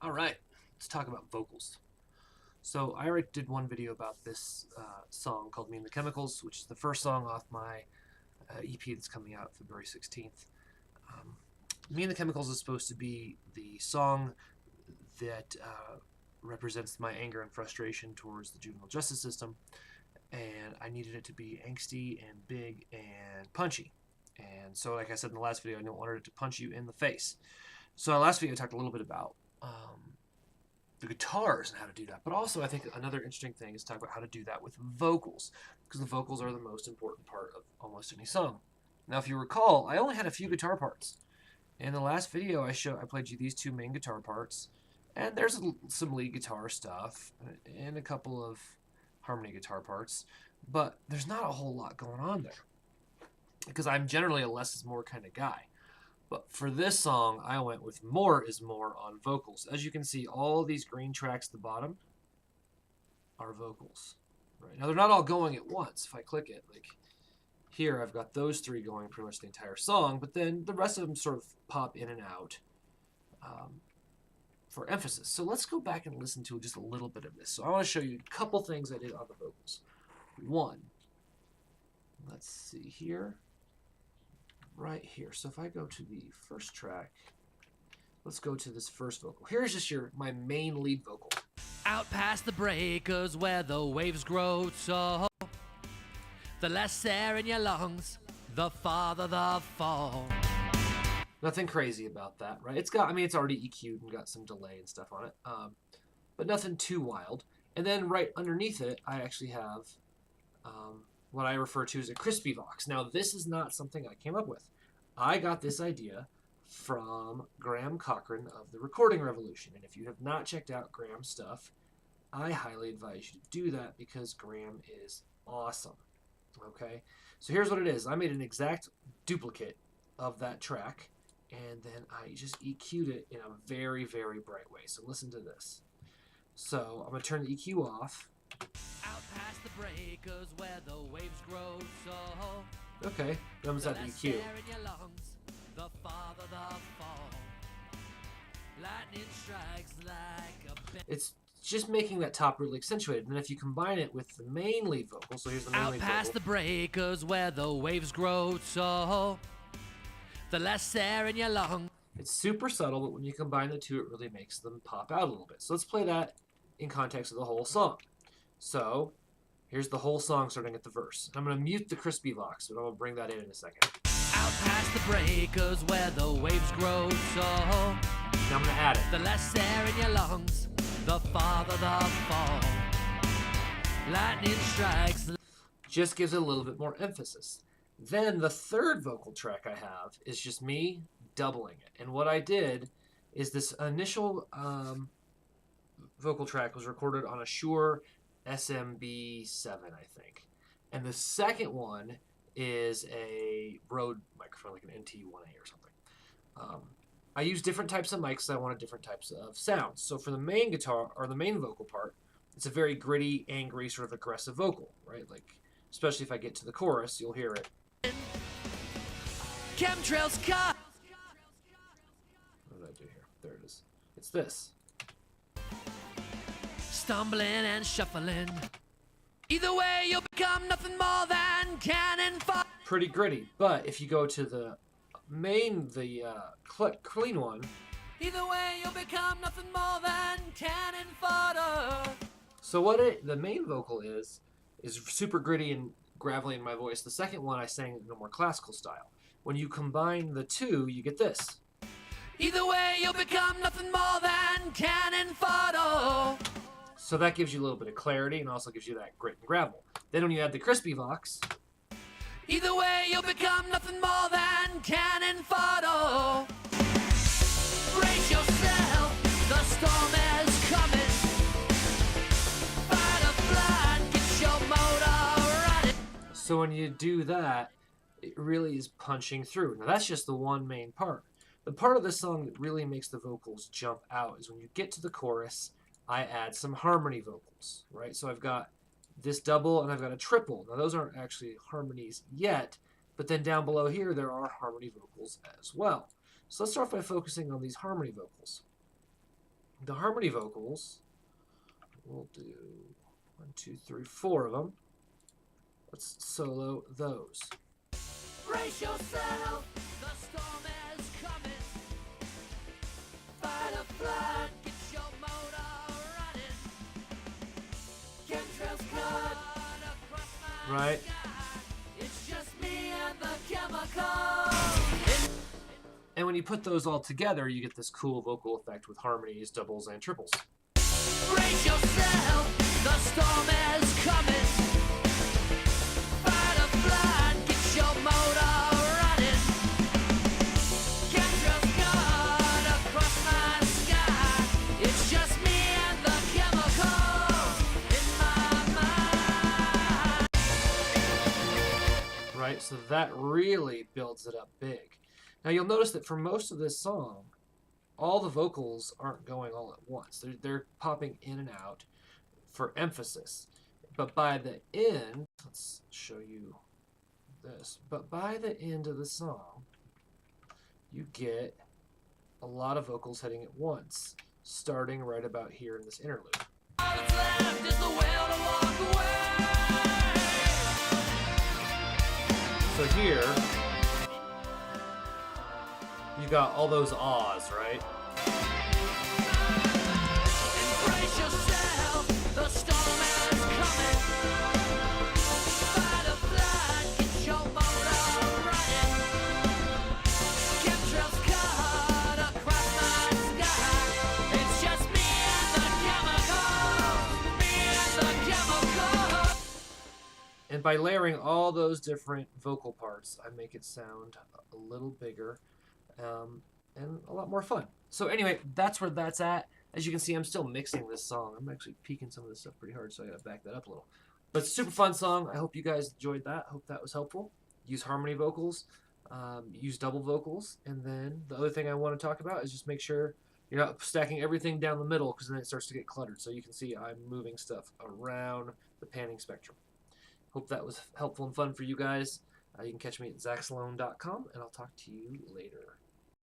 All right, let's talk about vocals. So I already did one video about this song called "Me and the Chemicals," which is the first song off my EP that's coming out February 16th. Um, "Me and the Chemicals" is supposed to be the song that represents my anger and frustration towards the juvenile justice system, and I needed it to be angsty and big and punchy. And so, like I said in the last video, I don't want it to punch you in the face. So, in the last video, I talked a little bit about the guitars and how to do that. But also, I think another interesting thing is to talk about how to do that with vocals, because the vocals are the most important part of almost any song. Now, if you recall, I only had a few guitar parts. In the last video, I played you these two main guitar parts, and there's some lead guitar stuff and a couple of harmony guitar parts, but there's not a whole lot going on there because I'm generally a less is more kind of guy. But for this song, I went with more is more on vocals. As you can see, all these green tracks at the bottom are vocals. Right now, they're not all going at once. If I click it, like here, I've got those three going pretty much the entire song, but then the rest of them sort of pop in and out for emphasis. So let's go back and listen to just a little bit of this. So I want to show you a couple things I did on the vocals. One, let's see here. Right here. So if I go to the first track, let's go to this first vocal. Here's just my main lead vocal. Out past the breakers where the waves grow tall, the less air in your lungs, the farther the fall. Nothing crazy about that, right? It's already EQ'd and got some delay and stuff on it, but nothing too wild. And then right underneath it, I actually have what I refer to as a crispy vox. Now, this is not something I came up with. I got this idea from Graham Cochran of the Recording Revolution. And if you have not checked out Graham's stuff, I highly advise you to do that because Graham is awesome. Okay? So here's what it is. I made an exact duplicate of that track, and then I just EQ'd it in a very, very bright way. So listen to this. So I'm going to turn the EQ off. Out past the breakers where the waves grow tall. Okay, that was that EQ. The farther the fall. Lightning strikes like a... It's just making that top really accentuated. And then if you combine it with the main lead vocal, so here's the main out lead past vocal. The breakers where the waves grow tall, the less air in your lungs. It's super subtle, but when you combine the two, it really makes them pop out a little bit. So let's play that in context of the whole song. So here's the whole song starting at the verse. I'm going to mute the crispy vox, but I'm going to bring that in a second. Out past the breakers where the waves grow tall. Now I'm going to add it. The less air in your lungs, the farther the fall. Lightning strikes. Just gives it a little bit more emphasis. Then the third vocal track I have is just me doubling it. And what I did is this initial vocal track was recorded on a Shure SMB7, I think. And the second one is a Rode microphone, like an NT1A or something. I use different types of mics. I wanted different types of sounds. So for the main guitar, or the main vocal part, it's a very gritty, angry, sort of aggressive vocal, right? Like, especially if I get to the chorus, you'll hear it. Chemtrails cut. What did I do here? There it is. It's this. Stumbling and shuffling. Either way, you'll become nothing more than cannon fire. Pretty gritty, but if you go to the main, clean one. Either way, you'll become nothing more than cannon fodder. So the main vocal is super gritty and gravelly in my voice. The second one I sang in a more classical style. When you combine the two, you get this. Either way, you'll become nothing more than cannon fodder. So that gives you a little bit of clarity and also gives you that grit and gravel. Then when you add the crispy vox. Either way, you'll become nothing more than cannon fodder. Brace yourself, the storm is coming. Fight or flight, get your motor running. So when you do that, it really is punching through. Now that's just the one main part. The part of the song that really makes the vocals jump out is when you get to the chorus, I add some harmony vocals, right? So I've got this double and I've got a triple. Now those aren't actually harmonies yet, but then down below here there are harmony vocals as well. So let's start by focusing on these harmony vocals. The harmony vocals, we'll do 1, 2, 3, 4 of them. Let's solo those. Brace yourself, the storm is coming. Fight a flood, get your motor running. Chemtrails cut across my Right. sky. It's just me and the chemicals. And when you put those all together, you get this cool vocal effect with harmonies, doubles, and triples. Brace yourself, the storm is coming. Fight a flood, get your motor running. Chemtrails cut across my sky. It's just me and the chemicals in my mind. Right, so that really builds it up big. Now you'll notice that for most of this song, all the vocals aren't going all at once. They're popping in and out for emphasis. But by the end, let's show you this. But by the end of the song, you get a lot of vocals hitting at once, starting right about here in this interlude. All that's left is the will to walk away. So here, you got all those ahs, right? Brace yourself, the storm is coming. Fight a flood, get your motor running. Chemtrails cut across my sky. It's just me and the chemicals. Me and the chemicals. And by layering all those different vocal parts, I make it sound a little bigger and a lot more fun. So anyway, that's where that's at. As you can see, I'm still mixing this song. I'm actually peaking some of this stuff pretty hard, so I gotta back that up a little. But super fun song. I hope you guys enjoyed that. I hope that was helpful. Use harmony vocals, use double vocals, and then the other thing I want to talk about is just make sure you're not stacking everything down the middle, because then it starts to get cluttered. So you can see I'm moving stuff around the panning spectrum. Hope that was helpful and fun for you guys. You can catch me at zachsalone.com, and I'll talk to you later.